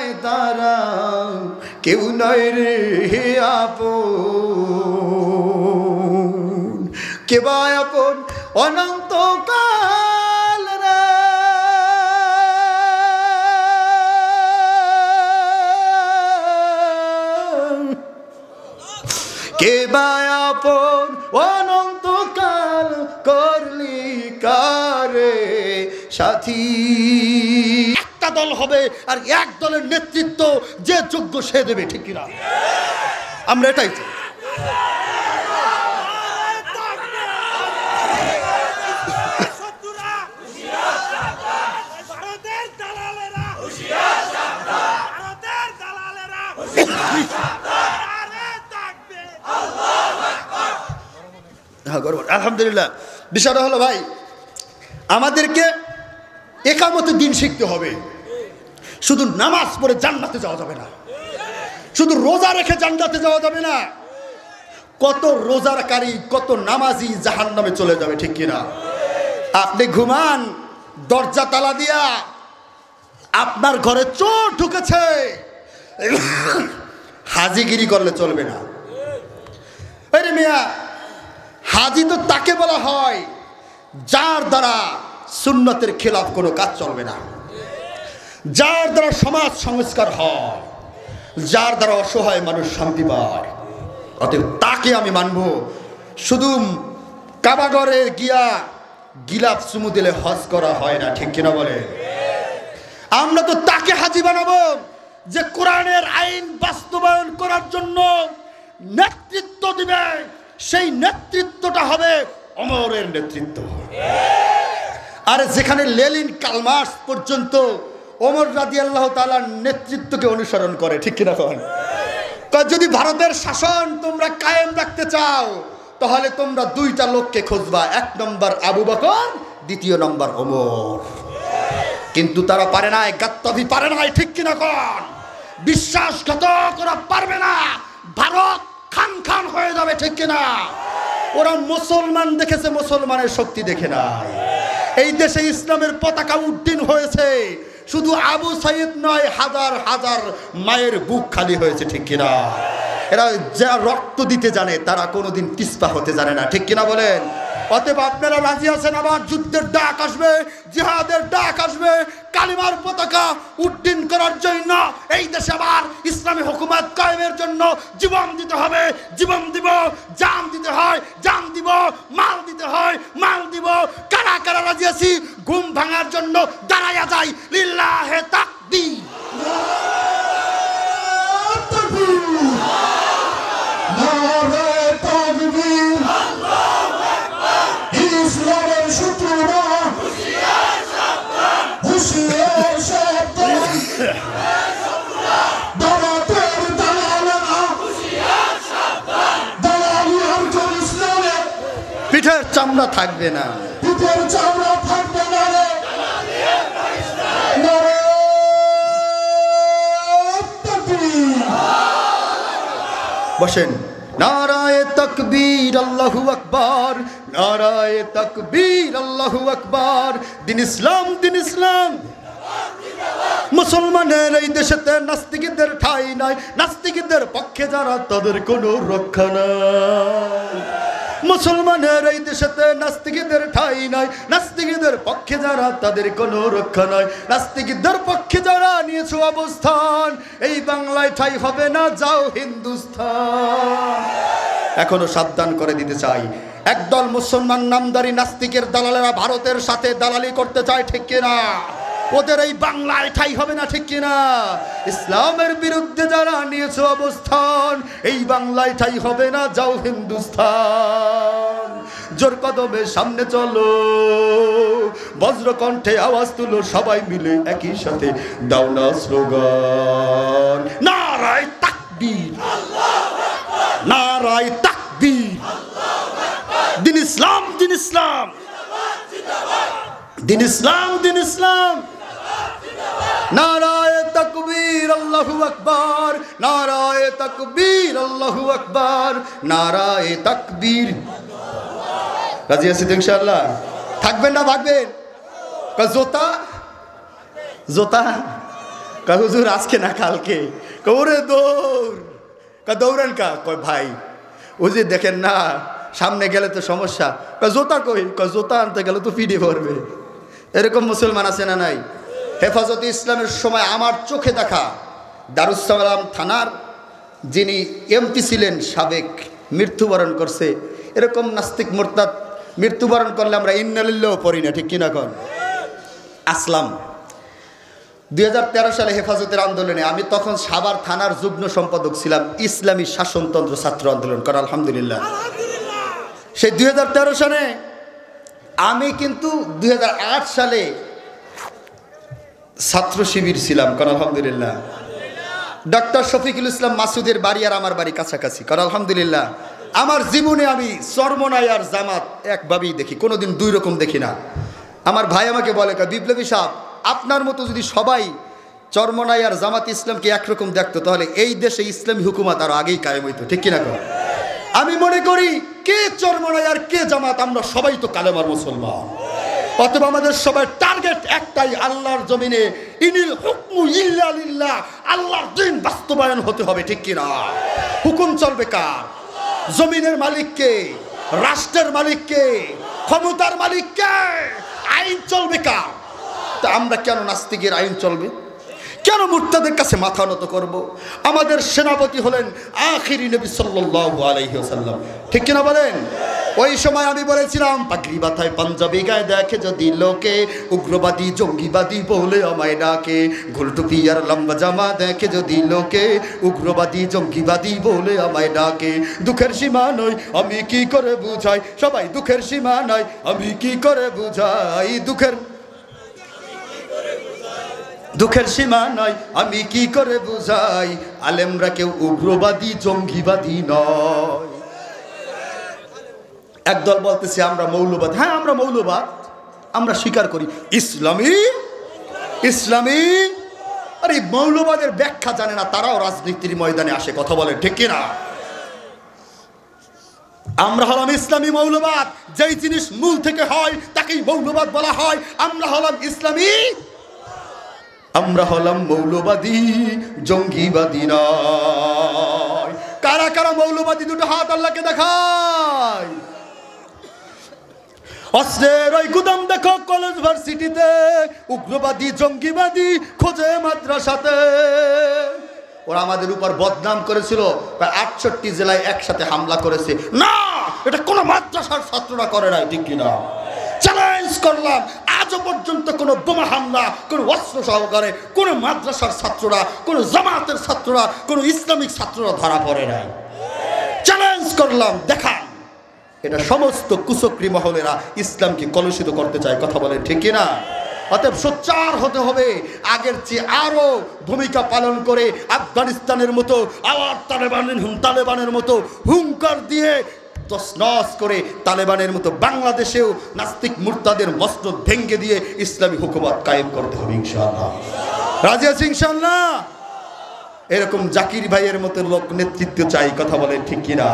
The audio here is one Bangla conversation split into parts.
নয় তারা, কেউ নয় রে আপন, কে বা আপন অনন্তকাল রে। কে বা আপন অনন্তকাল, করলি কারে সাথী। একটা দল হবে আর এক দলের নেতৃত্ব যে যোগ্য সে দেবে, ঠিক কিনা? আমরা এটাই চাই। আলহামদুলিল্লাহ। বিষয়টা হলো ভাই, আমাদেরকে একামতে দিন শিখতে হবে। শুধু নামাজ পড়ে জান্নাতে যাওয়া যাবে না, শুধু রোজা রেখে জান্নাতে যাওয়া যাবে না। কত রোজারকারী, কত নামাজি জাহান্নামে চলে যাবে, ঠিক কিনা? আপনি ঘুমান দরজা তালা দিয়া, আপনার ঘরে চোর ঢুকেছে, হাজিগিরি করলে চলবে না। আরে মিয়া, হাজি তো তাকে বলা হয় যার দ্বারা সুন্নতের খেলাফ কোনো কাজ চলবে না, যার দ্বারা সমাজ সংস্কার হয়, যার দ্বারা অসহায় মানুষ শান্তি পায়। অতএব তাকে আমি মানব। শুধু কাবাগরে গিয়া গিলাফ চুমু দিলে হজ করা হয় না, ঠিক কিনা বলে? আমরা তো তাকে হাজি বানাবো যে কোরআনের আইন বাস্তবায়ন করার জন্য নেতৃত্ব দিবে। সেই নেতৃত্বটা হবে ওমরের নেতৃত্ব। আর যেখানে লেনিন কালমার্কস পর্যন্ত ওমর রাদিয়াল্লাহু তাআলার নেতৃত্বকে অনুসরণ করে, ঠিক কিনা? যদি ভারতের শাসন তোমরা কায়েম রাখতে চাও, তাহলে তোমরা দুইটা লোককে খুঁজবা, এক নম্বর আবু বকর, দ্বিতীয় নম্বর ওমর। কিন্তু তারা পারে নাই, গাদ্দাফি পারে নাই, ঠিক কিনা? কোন বিশ্বাসঘাতক ওরা পারবে না, ভারত খান খান হয়ে যাবে, ঠিক কিনা? ওরা মুসলমান দেখেছে, মুসলমানের শক্তি দেখে নাই। এই দেশে ইসলামের পতাকা উড্ডীন হয়েছে, শুধু আবু সাইদ নয়, হাজার হাজার মায়ের বুক খালি হয়েছে, ঠিক কিনা? এরা যা রক্ত দিতে জানে তারা কোনোদিন তিস্পা হতে জানে না, ঠিক কিনা বলেন? অতএব আপনারা রাজি আছেন? আবার যুদ্ধের ডাক আসবে, জিহাদের ডাক আসবে, কালিমার পতাকা উড্ডীন করার জন্য এই দেশে আবার ইসলামী হুকুমত কায়েমের জন্য জীবন দিতে হবে। জীবন দিব, জান দিতে হয় জান দিব, মাল দিতে হয় মাল দিব। কারা কারা রাজি আছি ঘুম ভাঙার জন্য দাঁড়াইয়া যাই? লিল্লাহে তাকবীর। পিঠের চামড়া থাকবে না, পিঠের চামড়া থাকবে না রে। বসেন। নারায়ে তাকবীর, আল্লাহু আকবার, নারায়ে তাকবীর, আল্লাহু আকবার। দিন ইসলাম, দিন ইসলাম। মুসলমানের এই দেশেতে নাস্তিকদের ঠাঁই নাই, নাস্তিকদের পক্ষে যারা তাদের কোনো রক্ষা নাই। মুসলমানের এই দেশেতে নাস্তিকদের ঠাঁই নাই, নাস্তিকদের পক্ষে যারা তাদের কোনো রক্ষা নাই। নাস্তিকদের পক্ষে যারা নিয়েছো অবস্থান, এই বাংলায় ঠাঁই হবে না, যাও হিন্দুস্তান। এখনো সাবধান করে দিতে চাই, একদল মুসলমান নামদারি নাস্তিকের দালালেরা ভারতের সাথে দালালি করতে চায়, ঠিক কিনা? ওদের এই বাংলায় ঠাঁই হবে না, ঠিক কিনা? ইসলামের বিরুদ্ধে যারা নিয়েছে অবস্থান, এই বাংলায় ঠাঁই হবে না, যাও হিন্দুস্তান। জোর কদমে সামনে চলো, বজ্রকণ্ঠে আওয়াজ তুলো, সবাই মিলে একই সাথে দাও না স্লোগান, নারায়ে তাকবীর, নারায়ে তাকবীর। দিন ইসলাম, দিন ইসলাম, দিন ইসলাম, দিন ইসলাম। নারায়ে তাকবীর, আল্লাহু আকবার, নারায়ে তাকবীর, আল্লাহু আকবার, নারায়ে তাকবীর। রাজি আছি তো ইনশাআল্লাহ? থাকবেন না ভাগবেন? জোতা জোতা কয় হুজুর আজকে না কালকে। ওরে দৌড়, দৌড়ান কা? কয় ভাই ওই যে দেখেন না সামনে গেলে তো সমস্যা। জোতা কই? জোতা আনতে গেলে তো পিঠে পড়বে। এরকম মুসলমান আছে না নাই? হেফাজতে ইসলামের সময় আমার চোখে দেখা দারুসালাম থানার যিনি এমপি ছিলেন সাবেক, মৃত্যুবরণ করছে। এরকম নাস্তিক মোরতাদ মৃত্যুবরণ করলে আমরা ইন্না লিল্লাহ পড়ি না, ঠিক কিনা কন? আসলাম 2013 সালে হেফাজতের আন্দোলনে, আমি তখন সাভার থানার যুগ্ম সম্পাদক ছিলাম, ইসলামী শাসনতন্ত্র ছাত্র আন্দোলন করা। আলহামদুলিল্লাহ সেই 2013 সালে আমি কিন্তু 2008 সালে ছাত্র শিবির ছিলাম করা। আলহামদুলিল্লাহ ডক্টর শফিকুল ইসলাম মাসুদের বাড়ি আর আমার বাড়ি কাছাকাছি করা। আলহামদুলিল্লাহ আমার জীবনে আমি চরমনাই আর জামাত একভাবেই দেখি, কোনোদিন দুই রকম দেখি না। আমার ভাই আমাকে বলে, বিপ্লবী সাহেব আপনার মতো যদি সবাই চরমনাই আর জামাত ইসলামকে একরকম দেখতো তাহলে এই দেশে ইসলামী হুকুমত আরো আগেই কায়েম হইতো, ঠিক কিনা কর? আমি মনে করি কে চরমনাই আর কে জামাত, আমরা সবাই তো কালেমার মুসলমান। অথবা আমাদের সবার টার্গেট একটাই, আল্লাহর জমিনে ইনিল হুকমু ইল্লা লিল্লাহ, আল্লাহর দ্বীন বাস্তবায়ন হতে হবে, ঠিক কিনা? হুকুম চলবে কার? জমিনের মালিককে, রাষ্ট্রের মালিককে, ক্ষমতার মালিককে। আইন চলবে কার? তা আমরা কেন নাস্তিকের আইন চলবে? কেন মুরতাদের কাছে মাথা নত করব? আমাদের সেনাপতি হলেন আখিরি নবী সাল্লাল্লাহু আলাইহি ওয়াসাল্লাম, ঠিক কিনা বলেন? ওই সময় আমি বলেছিলাম, পাগড়ি মাথায় পাঞ্জাবি গায়ে দেখে যদি লোকে, উগ্রবাদী জঙ্গিবাদী বলে আমায় ডাকে। গোলটুপি আর লম্বা জামা দেখে যদি লোকে, উগ্রবাদী জঙ্গিবাদী বলে আমায় ডাকে। দুঃখের সীমা নয় আমি কি করে বুঝাই, সবাই দুঃখের সীমা নয় আমি কি করে বুঝাই। দুঃখের সীমা নয় আমি কি করে বুঝাই, আলেমরা কেউ উগ্রবাদী জঙ্গিবাদী নয়। একদল বলতেছে আমরা মৌলবাদ। হ্যাঁ আমরা মৌলবাদ, আমরা স্বীকার করি। ইসলামী ইসলামী আরে মৌলবাদের ব্যাখ্যা জানে না, তারাও রাজনীতির ময়দানে আসে, কথা বলে, ঠিক কিনা? আমরা হলাম ইসলামী মৌলবাদ, যেই জিনিস মূল থেকে হয় তাকেই মৌলবাদ বলা হয়। আমরা হলাম ইসলামী, আমরা হলাম মৌলবাদী জঙ্গিবাদী নয়। কারা কারা মৌলবাদী? দুটো হাত আল্লাহকে দেখায়। অস্ত্রের ওই গুদাম দেখো কলেজ ভার্সিটিতে, উগ্রবাদী জঙ্গিবাদী খোঁজে মাদ্রাসাতে। ওরা আমাদের উপর বদনাম করেছিল, প্রায় 68 জেলায় একসাথে হামলা করেছে। না, এটা কোনো মাদ্রাসার ছাত্ররা করে নাই, ঠিক কিনা? চ্যালেঞ্জ করলাম, আজও পর্যন্ত কোনো বোমা হামলা, কোনো অস্ত্র সহকারে কোনো মাদ্রাসার ছাত্ররা, কোনো জামাতের ছাত্ররা, কোনো ইসলামিক ছাত্ররা ধরা পড়ে নাই। চ্যালেঞ্জ করলাম, দেখান। এটা সমস্ত কুচক্রী মহলেরা ইসলামকে কলুষিত করতে চায়, কথা বলে, ঠিক কিনা? অতএব সোচ্চার হতে হবে, আগের চেয়ে আরো ভূমিকা পালন করে আফগানিস্তানের মতো আবার তালেবানের মতো হুঙ্কার দিয়ে তছনছ করে, তালেবানের মতো বাংলাদেশেও নাস্তিক মুরতাদের মসনদ ভেঙ্গে দিয়ে ইসলামী হুকুমত কায়েম করতে হবে ইনশাআল্লাহ। রাজি আছি ইনশাআল্লাহ? এরকম জাকির ভাইয়ের মতো লোক নেতৃত্ব চাই, কথা বলে, ঠিক কিনা?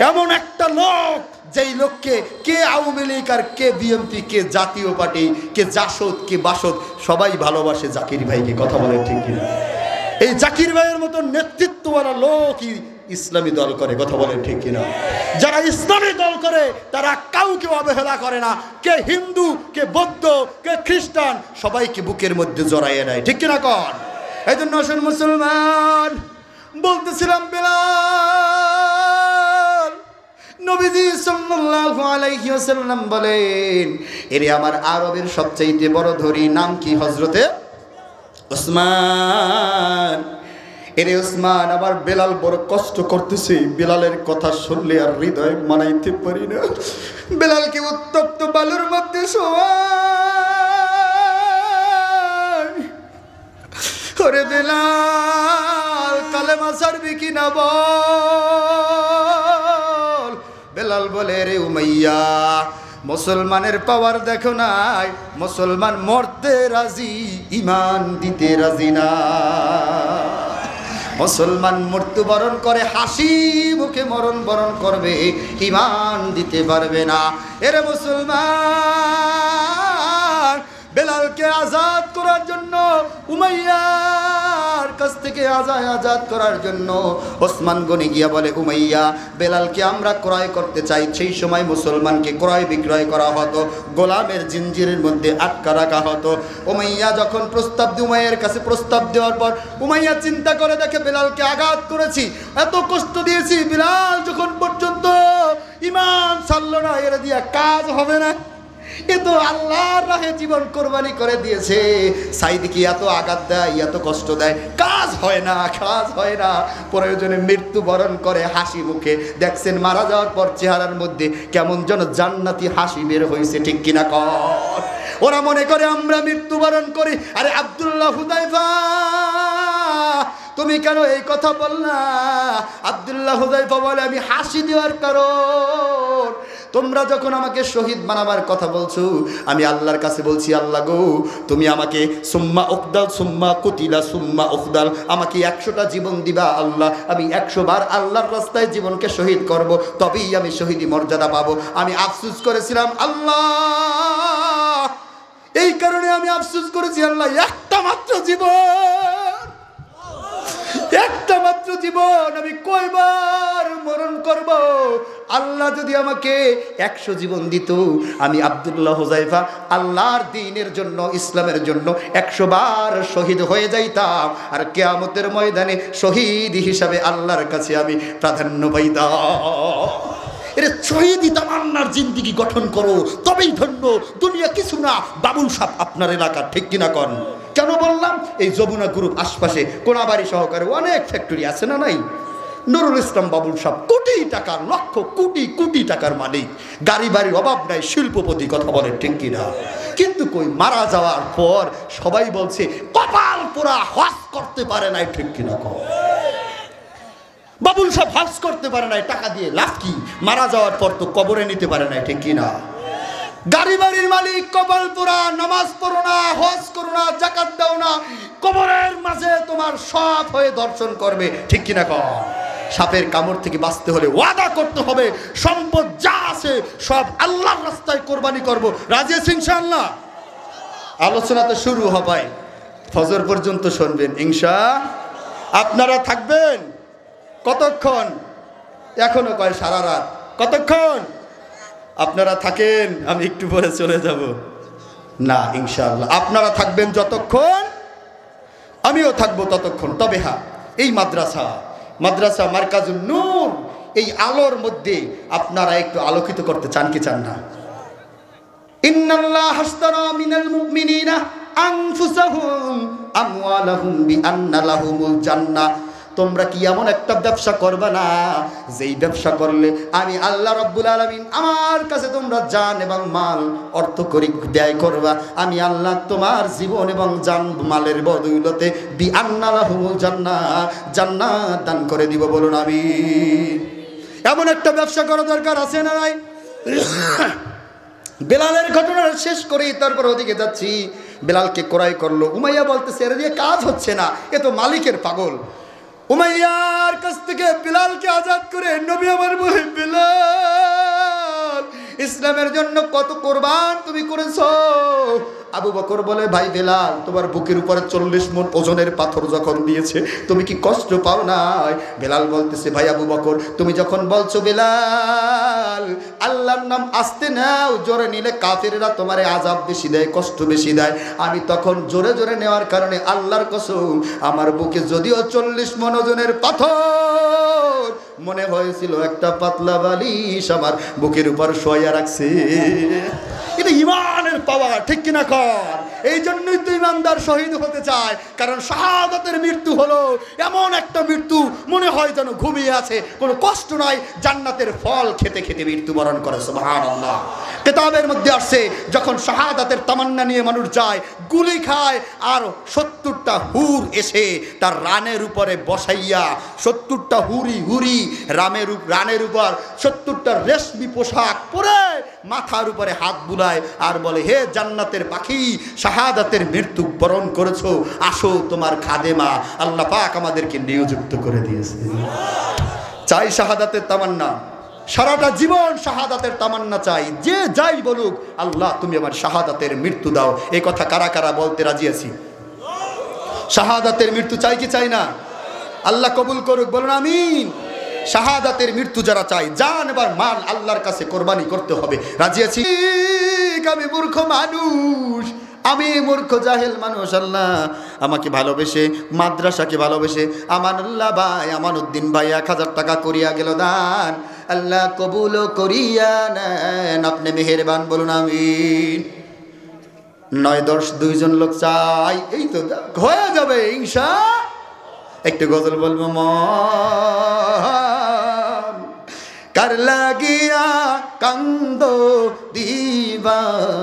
এমন একটা লোক, যেই লোককে কে আওয়ামী লীগ আর কে বিএনপি, কে জাতীয় পার্টি, কে জাসদ, কে বাসদ, সবাই ভালোবাসে জাকির ভাইকে, কথা বলে, ঠিক কিনা? এই জাকির ভাইয়ের মতো নেতৃত্বওয়ালা লোকই ইসলামী দল করে, কথা বলে, ঠিক কিনা? যারা ইসলামী দল করে তারা কাউকে অবহেলা করে না, কে হিন্দু, কে বৌদ্ধ, কে খ্রিস্টান, সবাইকে বুকের মধ্যে জড়াইয়ে নেয়, ঠিক কিনা কন? এই জন্য আসেন মুসলমান, বলতেছিলাম বেলাল, নবীজি সাল্লাল্লাহু আলাইহি ওয়াসাল্লাম বলেন, এরে আমার আরবের সবচেয়ে বড় ধনী নাম কি? হযরতে ওসমান। এরে ওসমান, আমার বেলাল বড় কষ্ট করতেছে, বেলালের কথা শুনলে আর হৃদয় মানাইতে পারি না। বেলালকে উত্তপ্ত বালুর মধ্যে শোয়াই। ওরে বেলাল, কালেমা ছাড়বি কি না বল? বেলাল বলে, রে উমাইয়া, মুসলমানের পাওয়ার দেখো নাই, মুসলমান মরতে রাজি, ইমান দিতে রাজি না। মুসলমান মৃত্যুবরণ করে হাসি মুখে মরণ বরণ করবে, ইমান দিতে পারবে না। এরে মুসলমান, বেলালকে আজাদ করার জন্য উমাইয়া কাছ থেকে আজাদ করার জন্য ওসমান গনি গিয়া বলে, উমাইয়া বেলালকে আমরা ক্রয় করতে চাই। সেই সময় মুসলমানকে ক্রয় বিক্রয় করা হতো, গোলামের জিঞ্জিরের মধ্যে আটকা রাখা হতো। উমাইয়া যখন উমাইয়ার কাছে প্রস্তাব দেওয়ার পর উমাইয়া চিন্তা করে দেখে বেলালকে আঘাত করেছি, এত কষ্ট দিয়েছি, বেলাল যখন পর্যন্ত ঈমান ছাড়লো না, এর দিয়া কাজ হবে না। এ তো আল্লাহর রাহে জীবন কোরবানি করে দিয়েছে, সাইদ কি এত আঘাত দেয়, এত কষ্ট দেয়, কাজ হয় না, কাজ হয় না। প্রয়োজনে মৃত্যুবরণ করে হাসি মুখে। দেখছেন মারা যাওয়ার পর চেহারার মধ্যে কেমন যেন জান্নাতি হাসি বের হয়েছে, ঠিক কিনা কর? ওরা মনে করে আমরা মৃত্যুবরণ করি। আরে আব্দুল্লাহ হুযায়ফা, তুমি কেন এই কথা বললা? আব্দুল্লাহ হুযায়ফা বলে, আমি হাসি দেওয়ার কারণ তোমরা যখন আমাকে শহীদ বানাবার কথা বলছো, আমি আল্লাহর কাছে বলছি, আল্লাহ গো তুমি আমাকে সুম্মা উকদাল সুম্মা কুতিলা সুম্মা উকদাল, আমাকে 100টা জীবন দিবা আল্লাহ, আমি 100 বার আল্লাহর রাস্তায় জীবনকে শহীদ করব, তবেই আমি শহীদি মর্যাদা পাবো। আমি আফসোস করেছিলাম আল্লাহ, এই কারণে আমি আফসোস করেছি আল্লাহ, একটা মাত্র জীবন আমি কয়বার মরণ করব? আল্লাহ যদি আমাকে 100 জীবন দিত, আমি আব্দুল্লাহ হুযায়ফা আল্লাহর দ্বীনের জন্য, ইসলামের জন্য 100 বার শহীদ হয়ে যাইতাম, আর কিয়ামতের ময়দানে শহীদ হিসাবে আল্লাহর কাছে আমি প্রাধান্য পাইতাম। এর শহীদি তামান্নার জিন্দেগি গঠন করো, তবেই ধন্য, দুনিয়া কিছু না। বাবুল সাহেব আপনার এলাকার, ঠিক কিনা কন? কেন বললাম? এই যমুনা গ্রুপ আশপাশে কোনাবাড়ি সহকারে অনেক ফ্যাক্টরি আছে না নাই? নুরুল ইসলাম বাবুল সাহেব কোটি টাকার, লক্ষ কোটি কোটি টাকার মালিক, গাড়ি বাড়ির অভাব নাই, শিল্পপতি, কথা বলেন ঠিক কিনা? কিন্তু কই মারা যাওয়ার পর সবাই বলছে কপাল পোড়া, হজ করতে পারে নাই, ঠিক কিনা কন? বাবুল সাহেব হজ করতে পারে নাই, টাকা দিয়ে লাভ কি? মারা যাওয়ার পর তো কবরে নিতে পারে নাই, ঠিক কিনা? গাড়ি বাড়ির মালিক কপাল পোড়া, নামাজ পড়ো না, হজ করো না, যাকাত দাও না, কবরের মাঝে তোমার সব হয়ে দর্শন করবে, ঠিক কিনা কর? সাপের কামড় থেকে বাঁচতে হলে ওয়াদা করতে হবে, সম্পদ যা আছে সব আল্লাহর রাস্তায় কোরবানি করব। রাজি আছেন ইনশাআল্লাহ? আলোচনা তো শুরু হবে, ফজর পর্যন্ত শুনবেন ইনশাআল্লাহ। আপনারা থাকবেন কতক্ষণ? এখনো কয় সারা রাত। কতক্ষণ? আপনারা থাকেন, আমি একটু পরে চলে যাব না ইনশাআল্লাহ। আপনারা থাকবেন যতক্ষণ, আমিও থাকবো ততক্ষণ। তবে হ্যাঁ, এই মাদ্রাসা মারকাজুন নূর, এই আলোর মধ্যে আপনারা একটু আলোকিত করতে চান কি চান না? ইন্নাল্লাহা আশতারা মিনাল মুমিনিনা আনফুসাহুম আমওয়ালাহুম বিআন্না লাহুমুল জান্নাহ। তোমরা কি এমন একটা ব্যবসা করবে না যেই ব্যবসা করলে আমি আল্লাহ রাব্বুল আলামিন আমার কাছে তোমরা জান এবং মাল অর্থ করি ব্যয় করবা, আমি আল্লাহ তোমার জীবন এবং জান মালের বদৌলতে বিআন্না লাহুমুল জান্নাহ, জান্নাত দান করে দিব। বলুন আমিন। এমন একটা ব্যবসা করা দরকার আছে না নাই? বেলালের ঘটনা শেষ করেই তারপর ওদিকে যাচ্ছি। বেলালকে ক্রয় করলো, উমাইয়া বলতেছে এর দিয়ে কাজ হচ্ছে না, এ তো মালিকের পাগল। উমাইয়ার কাছ থেকে বেলালকে আজাদ করে নবী আমার বলে, বেলাল ইসলামের জন্য কত কোরবান তুমি করেছো। আবু বকর বলে, ভাই বেলাল, তোমার বুকের উপরে 40 মণ ওজনের পাথর যখন দিয়েছে, তুমি কি কষ্ট পাও নাই? বেলাল বলতেছে, ভাই আবু বকর, তুমি যখন বলছো বেলাল আল্লাহর নাম আস্তে নাও, জোরে নিলে কাফেররা তোমারে আযাব বেশি দেয়, কষ্ট বেশি দেয়, আমি তখন জোরে জোরে নেওয়ার কারণে আল্লাহর কসম আমার বুকে যদিও 40 মণ ওজনের পাথর, মনে হয়েছিল একটা পাতলা বালিশ আমার বুকের উপর শোয়া রাখছে। এটা ঈমানের পাওয়ার, ঠিক কিনা কর? এই জন্যই তো ঈমানদার শহীদ হতে চায়, কারণ শাহাদাতের মৃত্যু হলো এমন একটা মৃত্যু মনে হয় যেন ঘুমিয়ে আছে, কোনো কষ্ট নাই, জান্নাতের ফল খেতে খেতে মৃত্যুবরণ করে। সুবহানাল্লাহ। কিতাবের মধ্যে আসছে যখন শাহাদাতের তামান্না নিয়ে মানুষ যায়, গুলি খায়, আর 70টা হুর এসে তার রানের উপরে বসাইয়া, 70টা হুরি রানের উপর 70টা রেশমি পোশাক পরে মাথার উপরে হাত বুলায় আর বলে, হে জান্নাতের পাখি, শাহাদাতের মৃত্যু বরণ করেছো, আসো তোমার খাদেমা। আল্লাহ পাক আমাদেরকে নিয়োজিত করে দিয়েছে। চাই শাহাদাতের তামান্না, সারাটা জীবন শাহাদাতের তামান্না চাই, যে যাই বলুক, আল্লাহ তুমি আমার শাহাদাতের মৃত্যু দাও। এই কথা কারা কারা বলতে রাজি আছি? শাহাদাতের মৃত্যু চাই কি চাই না? আল্লাহ কবুল করুক, বলুন আমিন। শাহাদাতের মৃত্যু যারা চাই, জান এবার মাল আল্লাহর কাছে কোরবানি করতে হবে। রাজি আছি? আমি মূর্খ মানুষ, আমি মূর্খ জাহেল মানুষ। আল্লাহ আমাকে ভালোবেসে, মাদ্রাসাকে ভালোবেসে আমানুল্লাহ ভাই, আমানুদ্দিন ভাই 1000 টাকা করিয়া গেল দান। আল্লাহ কবুল করিয়া নেন, আপনি মেহেরবান, বলুন আমিন। 9-10 2জন লোক চাই, এই তো হয়ে যাবে ইনশা। একটু গজল বলবো। মন কার লাগিয়া কান্দ দিবারতি,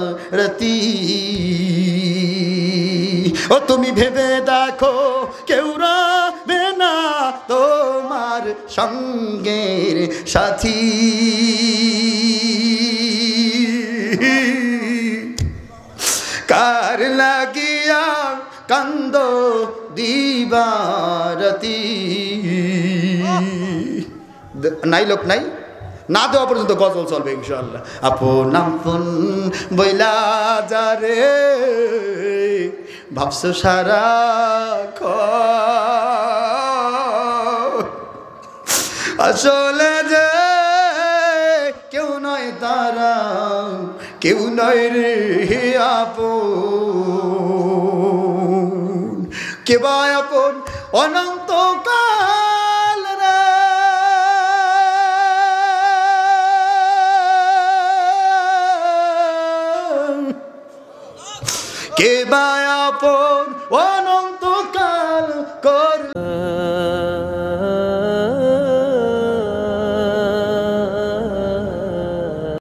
ও তুমি ভেবে দেখো কেউ রবে না তোমার সঙ্গের সাথী। কার লাগিয়া কান্দ দিবারতি। নাই লোক নাই, না দেওয়া পর্যন্ত গজল চলবে ইনশাআল্লাহ। আপন আপন বইলা যারে ভাবছো সারা আসলে যে কেউ নয় তারা, কেউ নয় রে আপন। কে বা আপন অনন্তকাল রে, কে বা আপন অনন্ত